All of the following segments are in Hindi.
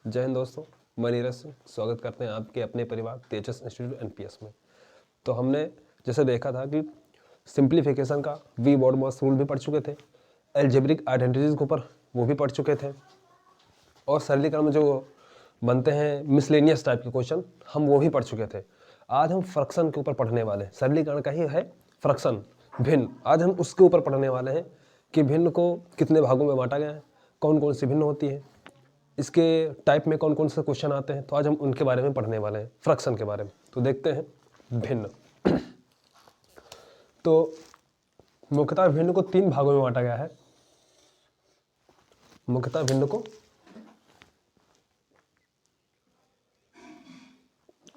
जय हिंद दोस्तों, मैं नीरज सिंह स्वागत करते हैं आपके अपने परिवार तेजस इंस्टीट्यूट एनपीएस में। तो हमने जैसे देखा था कि सिंप्लीफिकेशन का वी बॉड मॉस रूल भी पढ़ चुके थे, एल्जेब्रिक आइडेंटिटीज के ऊपर वो भी पढ़ चुके थे, और सरलीकरण में जो बनते हैं मिसलेनियस टाइप के क्वेश्चन हम वो भी पढ़ चुके थे। आज हम फ्रैक्शन के ऊपर पढ़ने वाले हैं, सरलीकरण का ही है फ्रैक्शन, भिन्न। आज हम उसके ऊपर पढ़ने वाले हैं कि भिन्न को कितने भागों में बांटा गया है, कौन कौन सी भिन्न होती है, इसके टाइप में कौन कौन से क्वेश्चन आते हैं। तो आज हम उनके बारे में पढ़ने वाले हैं, फ्रैक्शन के बारे में। तो देखते हैं भिन्न। तो मुख्यतः भिन्न को 3 भागों में बांटा गया है। मुख्यतः भिन्न को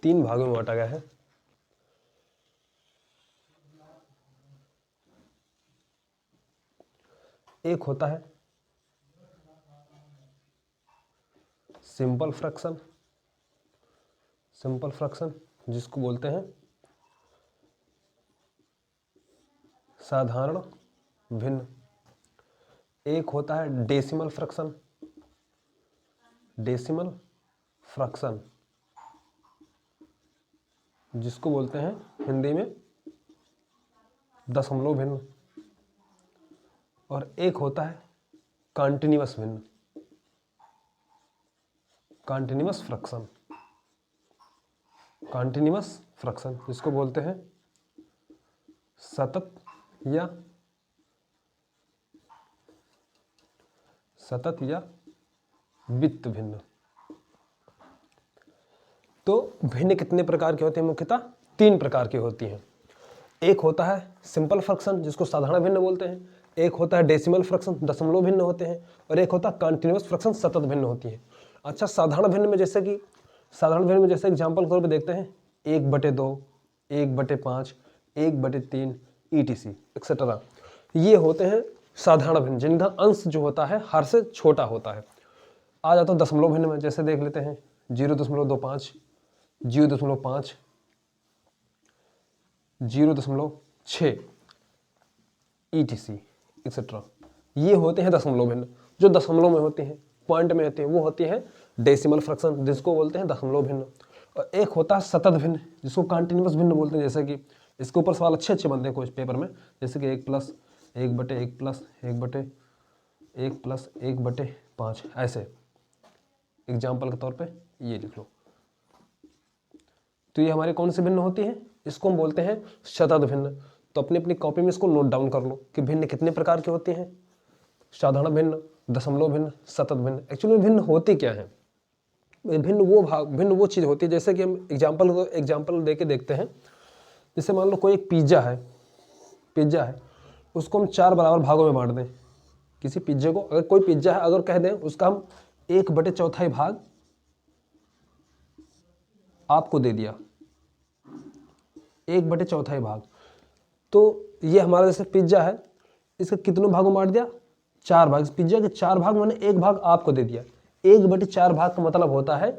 3 भागों में बांटा गया है। एक होता है सिंपल फ्रैक्शन, सिंपल फ्रैक्शन जिसको बोलते हैं साधारण भिन्न। एक होता है डेसिमल फ्रैक्शन, डेसिमल फ्रैक्शन जिसको बोलते हैं हिंदी में दशमलव भिन्न। और एक होता है कॉन्टिन्यूअस भिन्न, कॉन्टिन्यूअस फ्रैक्शन, कॉन्टिन्यूअस फ्रैक्शन जिसको बोलते हैं सतत या वित्त भिन्न। तो भिन्न कितने प्रकार के होते हैं? मुख्यतः 3 प्रकार की होती हैं। एक होता है सिंपल फ्रैक्शन जिसको साधारण भिन्न बोलते हैं, एक होता है डेसिमल फ्रैक्शन दशमलव भिन्न होते हैं, और एक होता है कॉन्टिन्यूअस फ्रैक्शन सतत भिन्न होती है। अच्छा, साधारण भिन्न में जैसे एग्जाम्पल के तौर पर देखते हैं 1/2, 1/5, 1/3 ETC एक्सेट्रा। ये होते हैं साधारण भिन्न जिनका अंश जो होता है हर से छोटा होता है। आ जाता है दशमलव भिन्न में, जैसे देख लेते हैं 0.25, 0.5, 0.6 ETC एक्सेट्रा। ये होते हैं दशमलव भिन्न। जो दशमलव में होते हैं, पॉइंट में होते हैं, वो होती है डेसिमल फ्रैक्शन जिसको बोलते हैं दशमलव भिन्न। और एक होता है सतत भिन्न जिसको कॉन्टिन्यूअस भिन्न बोलते हैं। जैसे कि इसके ऊपर सवाल अच्छे अच्छे बनते हैं कुछ पेपर में, जैसे कि 1+1+1+1+1+1/5 ऐसे एग्जाम्पल के तौर पे ये लिख लो। तो ये हमारी कौन सी भिन्न होती है? इसको हम बोलते हैं सतत भिन्न। तो अपनी अपनी कॉपी में इसको नोट डाउन कर लो कि भिन्न कितने प्रकार के होते हैं। साधारण भिन्न, दशमलव भिन्न, सतत भिन्न। एक्चुअली भिन्न होती क्या है? भिन्न वो चीज़ होती है, जैसे कि हम एग्जाम्पल दे के देखते हैं। जैसे मान लो कोई एक पिज्ज़ा है, उसको हम 4 बराबर भागों में बांट दें। किसी पिज्जे को, अगर कोई पिज्जा है, अगर कह दें उसका हम 1/4 भाग आपको दे दिया, 1/4 भाग, तो ये हमारा जैसे पिज्जा है, इसके कितनों भागों में बांट दिया? 4 भाग। इस पिज्जा के 4 भाग मैंने 1 भाग आपको दे दिया। 1/4 भाग का मतलब होता है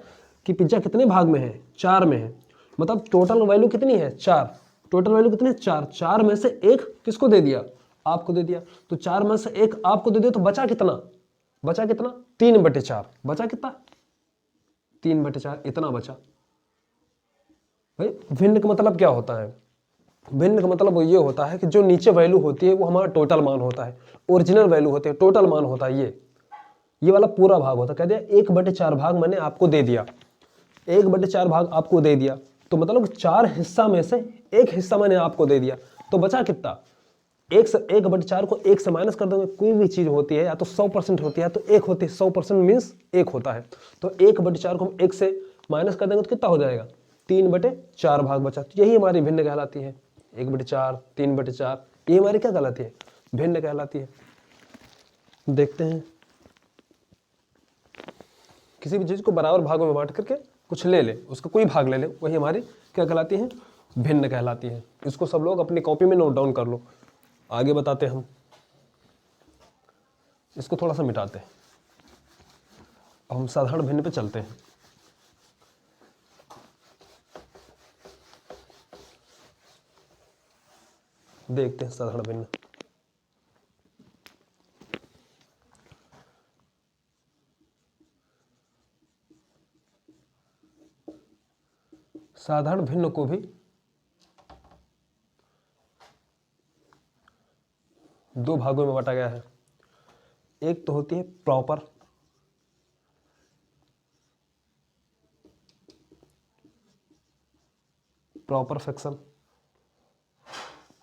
कि पिज्जा कितने भाग में है? 4 में है। मतलब टोटल वैल्यू कितनी है? 4। टोटल वैल्यू कितनी है? 4। 4 में से 1 किसको दे दिया? आपको दे दिया। तो 4 में से 1 आपको दे दिया, तो बचा कितना? 3/4। बचा कितना? 3/4 इतना बचा। भाई भिन्न का मतलब क्या होता है? भिन्न का मतलब ये होता है कि जो नीचे वैल्यू होती है वो हमारा टोटल मान होता है, ओरिजिनल वैल्यू होती है, टोटल मान होता है। ये वाला पूरा भाग होता है। कह दिया 1/4 भाग मैंने आपको दे दिया, 1/4 भाग आपको दे दिया, तो मतलब 4 हिस्सा में से 1 हिस्सा मैंने आपको दे दिया, तो बचा कितना? 1/4 को 1 से माइनस कर दोगे। कोई भी चीज होती है या तो 100% होती है तो 1 होती है। 100% मीन्स 1 होता है। तो 1/4 को हम 1 से माइनस कर देंगे तो कितना हो जाएगा? 3/4 भाग बचा। तो यही हमारी भिन्न कहलाती है। 1/4, 3/4, ये हमारी क्या कहलाती है? भिन्न कहलाती है। देखते हैं, किसी भी चीज को बराबर भागों में बांट करके कुछ ले ले, उसका कोई भाग ले ले, वही हमारी क्या कहलाती है? भिन्न कहलाती है। इसको सब लोग अपनी कॉपी में नोट डाउन कर लो। आगे बताते हैं हम, इसको थोड़ा सा मिटाते हैं। अब हम साधारण भिन्न पे चलते हैं। देखते हैं साधारण भिन्न। साधारण भिन्न को भी दो भागों में बांटा गया है। एक तो होती है प्रॉपर फ्रैक्शन,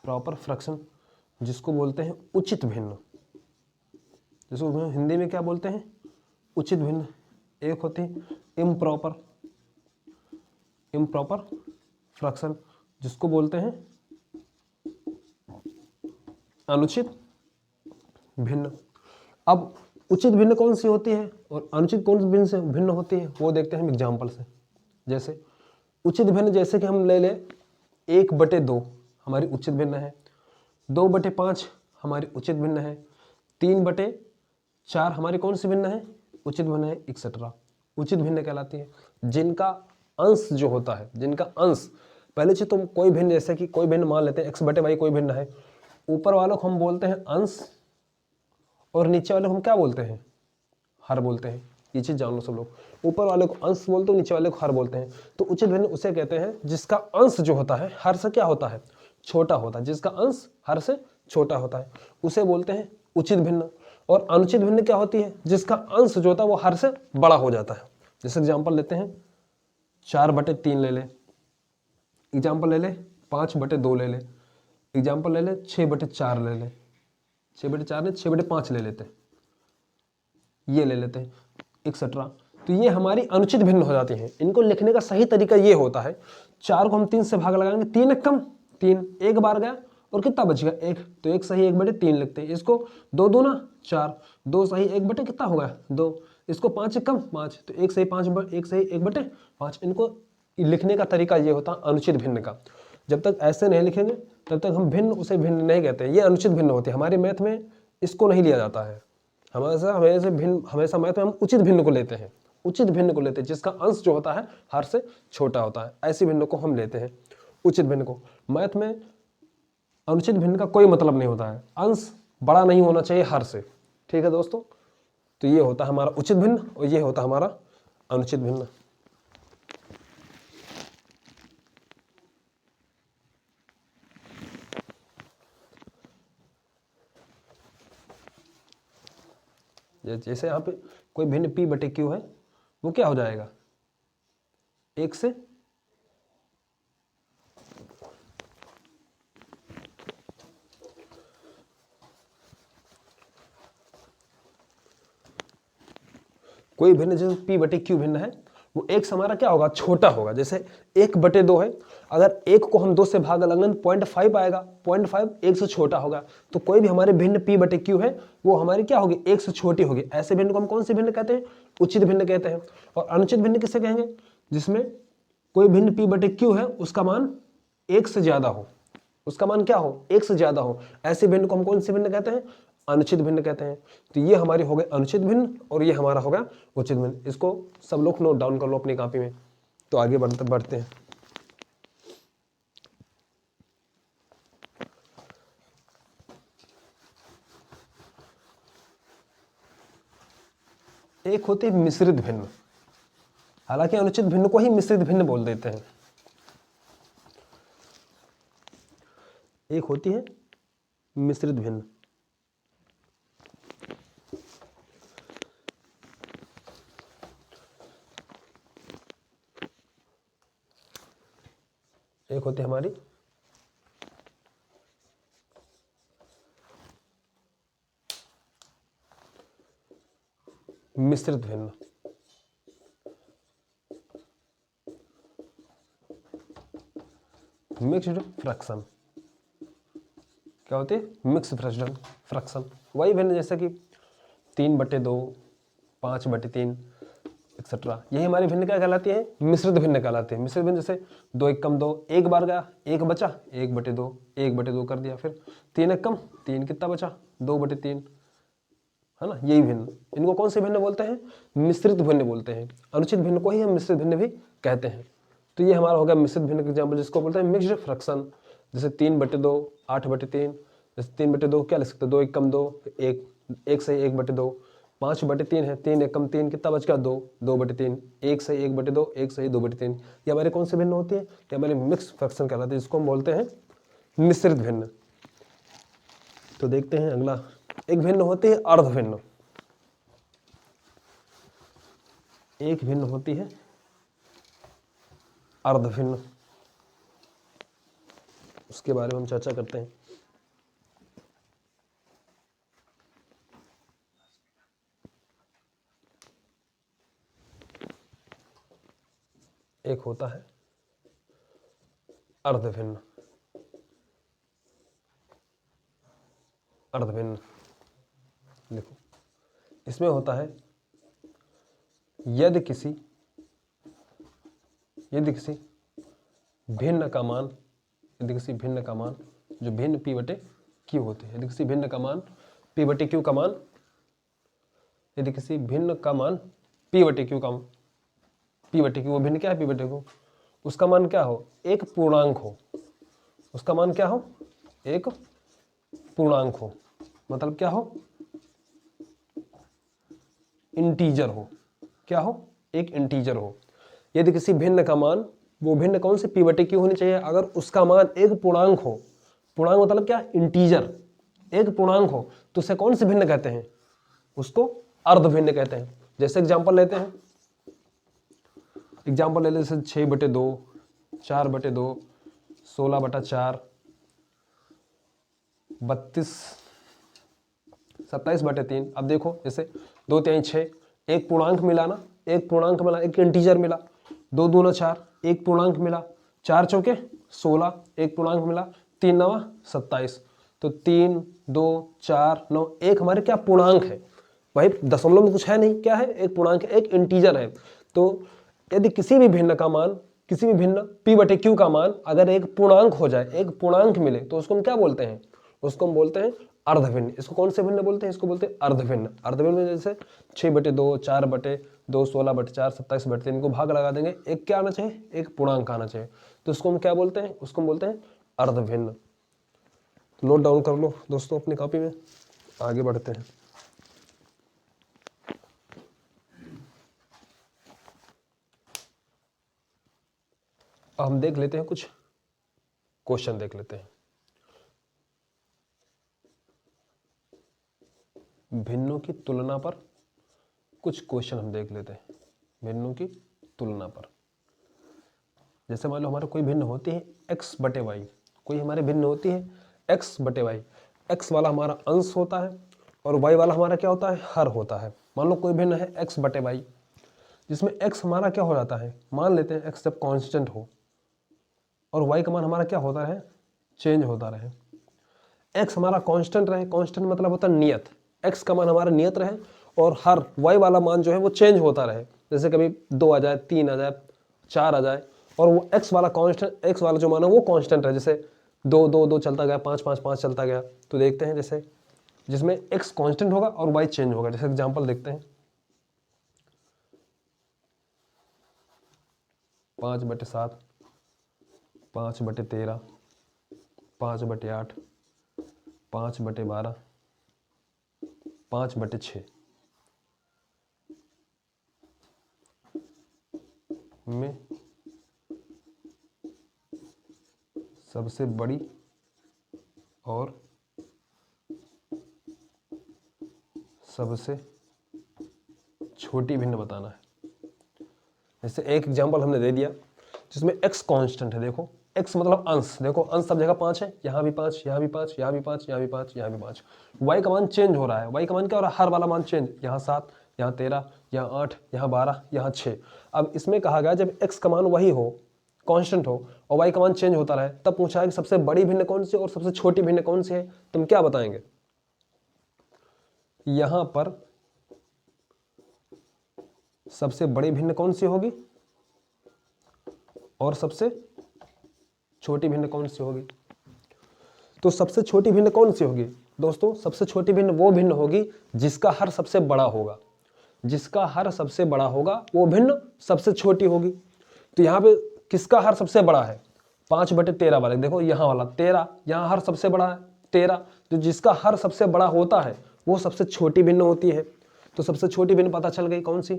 प्रॉपर फ्रैक्शन जिसको बोलते हैं उचित भिन्न, जिसको हम हिंदी में क्या बोलते हैं, उचित भिन्न। एक होती है इम्प्रॉपर फ्रैक्शन जिसको बोलते हैं अनुचित भिन्न। अब उचित भिन्न कौन सी होती है और अनुचित कौन सी भिन्न से भिन्न होती है वो देखते हैं हम एग्जाम्पल से। जैसे उचित भिन्न, जैसे कि हम ले ले 1/2 हमारी उचित भिन्न है, 2/5 हमारी उचित भिन्न है, 3/4 हमारी कौन सी भिन्न है, उचित भिन्न है, एक्सेट्रा उचित भिन्न कहलाती है। जिनका अंश जो होता है, जिनका अंश, पहले चीज तुम कोई भिन्न, जैसे कि कोई भिन्न मान लेते हैं x/y कोई भिन्न है, ऊपर वालों को हम बोलते हैं अंश और नीचे वाले को हम क्या बोलते हैं, हर बोलते हैं। ये चीज जान लो सब लोग, ऊपर वाले को अंश बोलते हो, नीचे वाले को हर बोलते हैं। तो उचित भिन्न उसे कहते हैं जिसका अंश जो होता है हर से क्या होता है, छोटा होता है, जिसका अंश हर से छोटा होता है उसे बोलते हैं उचित भिन्न। और अनुचित भिन्न क्या होती है, जिसका अंश जो होता है वो हर से बड़ा हो जाता है। जैसे एग्जाम्पल लेते हैं 4/3 ले ले, एग्जाम्पल ले ले 5/2 ले ले, एग्जाम्पल ले ले 6/4 ले ले, 6/4 ने 6/5 ले लेते, ये ले लेते हैं, एक्सेट्रा। तो ये हमारी अनुचित भिन्न हो जाती हैं। इनको लिखने का सही तरीका ये होता है, 4 को हम 3 से भाग लगाएंगे, 3 एक कम 3, एक बार गया और कितना बच गया 1, तो 1 सही 1/3 लिखते हैं। इसको 2 दूना 4, 2 सही 1/, कितना होगा 2, इसको 5 एक कम 5, तो 1 सही 5, 1 सही 1/5। इनको लिखने का तरीका ये होता है अनुचित भिन्न का। जब तक ऐसे नहीं लिखेंगे तब तक हम भिन्न उसे भिन्न नहीं कहते, ये अनुचित भिन्न होती है। हमारे मैथ में इसको नहीं लिया जाता है, हमेशा मैथ में हम उचित भिन्न को लेते हैं, उचित भिन्न को लेते हैं जिसका अंश जो होता है हर से छोटा होता है, ऐसी भिन्न को हम लेते हैं उचित भिन्न को। मैथ में अनुचित भिन्न का कोई मतलब नहीं होता है, अंश बड़ा नहीं होना चाहिए हर से, ठीक है दोस्तों। तो ये होता है हमारा उचित भिन्न और ये होता है हमारा अनुचित भिन्न। जैसे यहाँ पे कोई भिन्न p/q है, वो क्या हो जाएगा, 1 से कोई भिन्न जो p/q भिन्न है वो 1 से हमारा क्या होगा, छोटा होगा। जैसे 1/2 है, अगर 1 को हम 2 से भाग लगाएंगे 0.5 आएगा, 0.5 1 से छोटा होगा। तो कोई भी हमारे भिन्न p/q है वो हमारी क्या होगी, 1 से छोटी होगी। ऐसे भिन्न को हम कौन से भिन्न कहते हैं, उचित भिन्न कहते हैं। और अनुचित भिन्न किसे कहेंगे, जिसमें कोई भिन्न p/q है उसका मान 1 से ज्यादा हो, उसका मान क्या हो, 1 से ज्यादा हो। ऐसे भिन्न को हम कौन से भिन्न कहते हैं, अनुचित भिन्न कहते हैं। तो ये हमारी हो गए अनुचित भिन्न और ये हमारा होगा उचित भिन्न। इसको सब लोग नोट डाउन कर लो अपनी कॉपी में। तो आगे बढ़ते हैं। एक होते हैं मिश्रित भिन्न, हालांकि अनुचित भिन्न को ही मिश्रित भिन्न बोल देते हैं। एक होती है मिश्रित भिन्न, एक होती है हमारी मिश्रित भिन्न। मिक्स्ड फ्रैक्शन क्या होती है, मिक्स फ्रैक्शन। वही भिन्न जैसे कि 3/2, 5/3 एक्सेट्रा, यही हमारी भिन्न क्या कहलाती है, मिश्रित भिन्न कहलाती है। मिश्रित भिन्न जैसे 2 एक कम 2, एक बार गया 1 बचा, 1/2, 1/2 कर दिया, फिर 3 एक कम 3, कितना बचा 2/3, है ना। यही भिन्न, इनको कौन से भिन्न बोलते हैं, मिश्रित भिन्न बोलते हैं। अनुचित भिन्न को ही हम मिश्रित भिन्न भी कहते हैं। तो ये हमारा हो गया मिश्रित भिन्न का एग्जाम्पल, जिसको बोलते हैं मिक्स्ड फ्रैक्शन। जैसे 3/2, 8/3, जैसे 3/2 क्या लिख सकते हैं, 2 एक कम 2, 1 से 1/2, 5/3 है, 3 एकम 3, कितना बच गया 2, 2/3, 1 सही 1/2, 1 सही 2/3। ये हमारे कौन से भिन्न होती है? ये हमारे मिक्स फ्रैक्शन कहलाते हैं, जिसको हम बोलते हैं मिश्रित भिन्न। तो देखते हैं अगला, एक भिन्न होती है अर्ध भिन्न। एक भिन्न होती है अर्ध भिन्न, उसके बारे में हम चर्चा करते हैं। एक होता है अर्ध भिन्न। अर्ध भिन्न देखो, इसमें होता है यदि किसी भिन्न का मान, यदि किसी भिन्न का मान जो भिन्न p/q होते हैं, यदि किसी भिन्न का मान p/q का मान, यदि किसी भिन्न का मान p/q का p/q, वो भिन्न क्या है p/q, उसका मान क्या हो? एक पूर्णांक हो। उसका मान क्या हो? एक पूर्णांक हो, मतलब क्या हो? इंटीजर हो। क्या हो? एक इंटीजर हो। यदि किसी भिन्न का मान, वो भिन्न कौन से p/q होनी चाहिए? अगर उसका मान एक पूर्णांक हो, पूर्णांक मतलब क्या? इंटीजर, एक पूर्णांक हो, तो उसे कौन से भिन्न कहते हैं? उसको अर्ध भिन्न कहते हैं। जैसे एग्जांपल लेते हैं, एग्जांपल ले लेते हैं 6/2, 4/2, 16/4, 32, 27/3। अब देखो जैसे 2 3 6, एक पूर्णांक मिला ना, एक पूर्णांक मिला, एक इंटीजर मिला, 2 दूना 4, एक पूर्णांक मिला, 4 चौके 16, एक पूर्णांक मिला, 3 9 27। तो 3 2 4 9, एक हमारे क्या पूर्णांक है भाई, दशमलव में कुछ है नहीं, क्या है? एक पूर्णांक, एक इंटीजर है। तो यदि किसी भी भिन्न का मान, किसी भी भिन्न p/q का मान अगर एक पूर्णांक हो जाए, एक पूर्णांक मिले, तो उसको हम क्या बोलते हैं? उसको हम बोलते हैं अर्ध भिन्न। इसको कौन से भिन्न बोलते हैं? इसको बोलते हैं अर्ध भिन्न। अर्ध भिन्न में जैसे 6/2, 4/2, 16/4, 27/3, इनको भाग लगा देंगे, एक क्या आना चाहिए? एक पूर्णांक आना चाहिए। तो उसको हम क्या बोलते हैं? उसको हम बोलते हैं अर्ध भिन्न। नोट डाउन कर लो दोस्तों अपनी कॉपी में, आगे बढ़ते हैं। अब हम देख लेते हैं, कुछ क्वेश्चन देख लेते हैं। भिन्नों की तुलना पर कुछ क्वेश्चन हम देख लेते हैं। भिन्नों की तुलना पर, जैसे मान लो हमारे कोई भिन्न होती है x/y, कोई हमारे भिन्न होती है x/y। x वाला हमारा अंश होता है और y वाला हमारा क्या होता है? हर होता है। मान लो कोई भिन्न है x/y, जिसमें x हमारा क्या हो जाता है? मान लेते हैं x जब कांस्टेंट हो और y का मान हमारा क्या होता रहे? चेंज होता रहे। x हमारा कांस्टेंट रहे, कांस्टेंट मतलब होता है नियत, x का मान हमारा नियत रहे और हर y वाला मान जो है वो चेंज होता रहे। जैसे कभी 2 आ जाए, 3 आ जाए, 4 आ जाए, और वो x वाला कांस्टेंट, x वाला जो मान है वो कांस्टेंट है। जैसे 2 2 2 चलता गया, 5 5 5 चलता गया। तो देखते हैं जैसे जिसमें x कांस्टेंट होगा और y चेंज होगा। जैसे एग्जांपल देखते हैं, 5/7, 5/13, 5/8, 5/12, 5/6 में सबसे बड़ी और सबसे छोटी भिन्न बताना है। जैसे एक एग्जांपल हमने दे दिया जिसमें x कांस्टेंट है। देखो x मतलब अंश, देखो अंश सब जगह 5 है, यहाँ भी 5, यहाँ भी 5, यहाँ भी 5, यहाँ भी 5, यहाँ भी 5। y का मान चेंज हो रहा है। y का मान क्या हो रहा है? हर वाला मान चेंज, यहाँ 7, यहाँ 13, यहाँ 8, यहाँ 12, यहाँ 6। अब इसमें कहा गया जब x का मान वही हो, कांस्टेंट हो, और y का मान चेंज होता रहे, तब पूछा है कि सबसे बड़ी भिन्न कौन सी और सबसे छोटी भिन्न कौन सी है। तुम क्या बताएंगे? यहां पर सबसे बड़ी भिन्न कौन सी होगी और सबसे छोटी भिन्न कौन सी होगी? तो सबसे छोटी भिन्न कौन सी होगी दोस्तों? सबसे छोटी भिन्न वो भिन्न होगी जिसका हर सबसे बड़ा होगा। जिसका हर सबसे बड़ा होगा वो भिन्न सबसे छोटी होगी। तो यहाँ पे किसका हर सबसे बड़ा है? 5/13 वाले, देखो यहाँ वाला 13, यहाँ हर सबसे बड़ा है 13। तो जिसका हर सबसे बड़ा होता है वो सबसे छोटी भिन्न होती है। तो सबसे छोटी भिन्न पता चल गई कौन सी,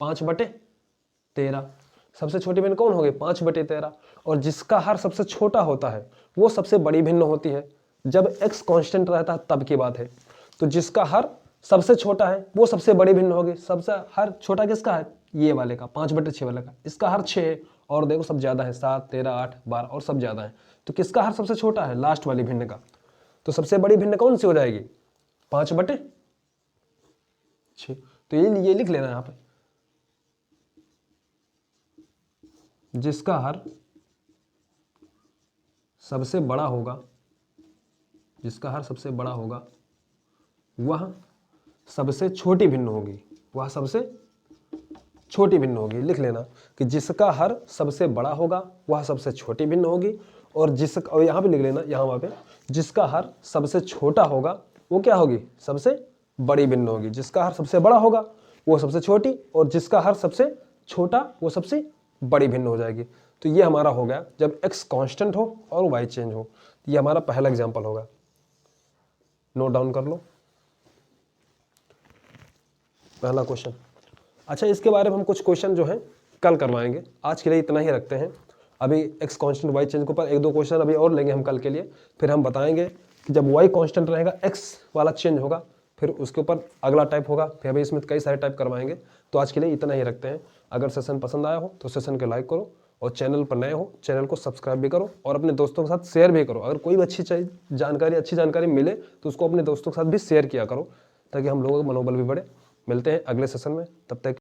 5/13। सबसे छोटी भिन्न कौन हो गई, 5/13। और जिसका हर सबसे छोटा होता है वो सबसे बड़ी भिन्न होती है। जब x कांस्टेंट रहता है तब की बात है। तो जिसका हर सबसे छोटा है वो सबसे बड़ी भिन्न होगी। सबसे हर छोटा किसका है, ये वाले का, 5/6 वाले का। इसका हर 6 है और देखो सब ज्यादा है, 7, 13, 8, 12 और सब ज्यादा है। तो किसका हर सबसे छोटा है, लास्ट वाली भिन्न का। तो सबसे बड़ी भिन्न कौन सी हो जाएगी, 5/6। तो ये लिख लेना यहां पे, जिसका हर सबसे बड़ा होगा, जिसका हर सबसे बड़ा होगा वह सबसे छोटी भिन्न होगी, वह सबसे छोटी भिन्न होगी। लिख लेना कि जिसका हर सबसे बड़ा होगा वह सबसे छोटी भिन्न होगी। और और यहां पे लिख लेना, यहां पे जिसका हर सबसे छोटा होगा वो क्या होगी, सबसे बड़ी भिन्न होगी। जिसका हर सबसे बड़ा होगा वो सबसे छोटी, और जिसका हर सबसे छोटा वो सबसे बड़ी भिन्न हो जाएगी। तो ये हमारा हो गया जब x कांस्टेंट हो और y चेंज हो। ये हमारा पहला एग्जांपल होगा, नोट डाउन कर लो पहला क्वेश्चन। अच्छा, इसके बारे में हम कुछ क्वेश्चन जो है कल करवाएंगे, आज के लिए इतना ही रखते हैं। अभी x कांस्टेंट y चेंज के ऊपर 1-2 क्वेश्चन अभी और लेंगे हम कल के लिए। फिर हम बताएंगे कि जब y कांस्टेंट रहेगा x वाला चेंज होगा, फिर उसके ऊपर अगला टाइप होगा। फिर अभी इसमें कई सारे टाइप करवाएंगे। तो आज के लिए इतना ही रखते हैं। अगर सेशन पसंद आया हो तो सेशन को लाइक करो, और चैनल पर नए हो चैनल को सब्सक्राइब भी करो, और अपने दोस्तों के साथ शेयर भी करो। अगर कोई भी अच्छी जानकारी मिले तो उसको अपने दोस्तों के साथ भी शेयर किया करो, ताकि हम लोगों का मनोबल भी बढ़े। मिलते हैं अगले सेशन में, तब तक